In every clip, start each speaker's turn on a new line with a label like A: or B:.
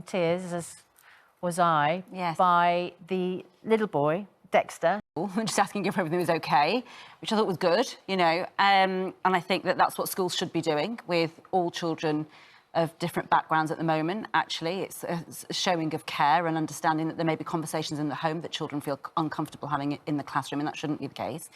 A: tears, as was I,
B: yes,
A: by the little boy, Dexter.
B: Just asking if everything was okay, which I thought was good, you know. And I think that that's what schools should be doing with all children of different backgrounds at the moment, actually. It's a showing of care and understanding that there may be conversations in the home that children feel uncomfortable having in the classroom, and that shouldn't be the case.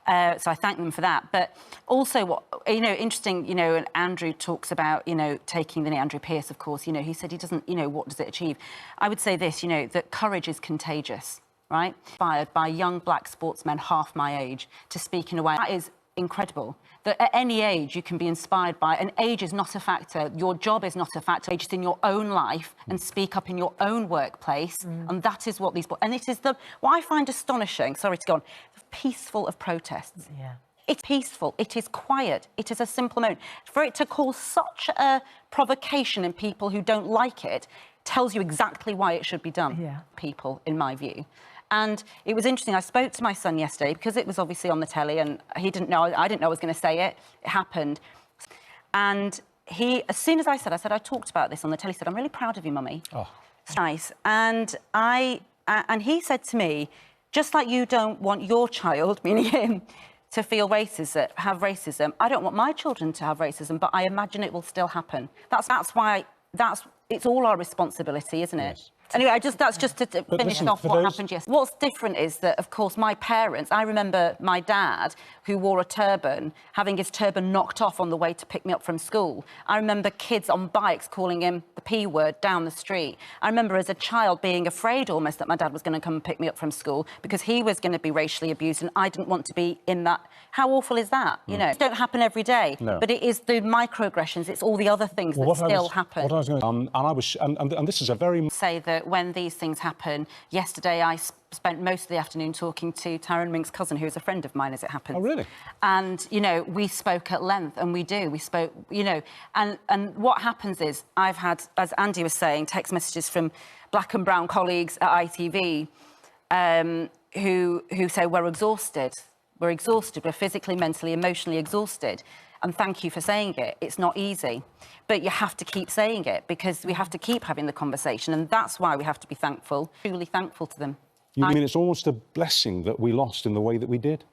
B: So I thank them for that. But also, what, you know, interesting, you know, and Andrew talks about, you know, taking the knee. Andrew Pierce, of course, you know, he said he doesn't, you know, what does it achieve? I would say this, you know, that courage is contagious, right? Inspired by young black sportsmen half my age to speak in a way that is incredible. That at any age you can be inspired by, and age is not a factor. Your job is not a factor. Age is in your own life and speak up in your own workplace, and that is what these. And it is what I find astonishing. Sorry to go on. Peaceful of protests.
A: Yeah.
B: It's peaceful. It is quiet. It is a simple moment. For it to cause such a provocation in people who don't like it tells you exactly why it should be done.
A: Yeah.
B: People, in my view. And it was interesting, I spoke to my son yesterday because it was obviously on the telly and he didn't know, I didn't know I was going to say it. It happened. And he, as soon as I said, I talked about this on the telly, he said, I'm really proud of you, Mummy. Oh. It's nice. And he said to me, just like you don't want your child, meaning him, to feel racism, have racism, I don't want my children to have racism, but I imagine it will still happen. That's why, it's all our responsibility, isn't it? Yes. Anyway, that's just to finish off what happened yesterday. What's different is that, of course, my parents, I remember my dad, who wore a turban, having his turban knocked off on the way to pick me up from school. I remember kids on bikes calling him the P word down the street. I remember as a child being afraid almost that my dad was going to come and pick me up from school because he was going to be racially abused and I didn't want to be in that. How awful is that? You know, it don't happen every day, but it is the microaggressions, it's all the other things that still happen.
C: What I was going to, and this is a very...
B: Say that when these things happen, yesterday I spent most of the afternoon talking to Tyrone Mink's cousin, who is a friend of mine, as it happens.
C: Oh, really?
B: And, you know, we spoke at length, and we spoke, you know, and what happens is I've had, as Andy was saying, text messages from black and brown colleagues at ITV who say we're exhausted, we're physically, mentally, emotionally exhausted. And thank you for saying it. It's not easy, but you have to keep saying it because we have to keep having the conversation, and that's why we have to be thankful, truly thankful to them.
C: You mean it's almost a blessing that we lost in the way that we did?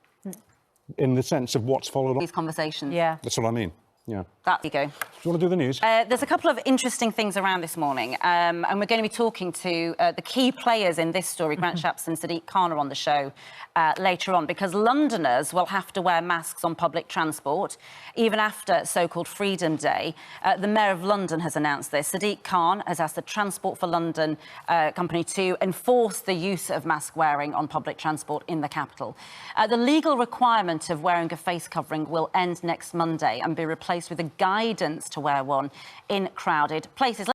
C: In the sense of what's followed on?
B: These conversations.
A: Yeah.
B: That's
C: what I mean. Yeah.
B: There you go.
C: Do you want to do the news?
B: There's a couple of interesting things around this morning, and we're going to be talking to the key players in this story. Grant Shapps and Sadiq Khan are on the show later on, because Londoners will have to wear masks on public transport, even after so-called Freedom Day. The Mayor of London has announced this. Sadiq Khan has asked the Transport for London company to enforce the use of mask wearing on public transport in the capital. The legal requirement of wearing a face covering will end next Monday and be replaced with a guidance to wear one in crowded places.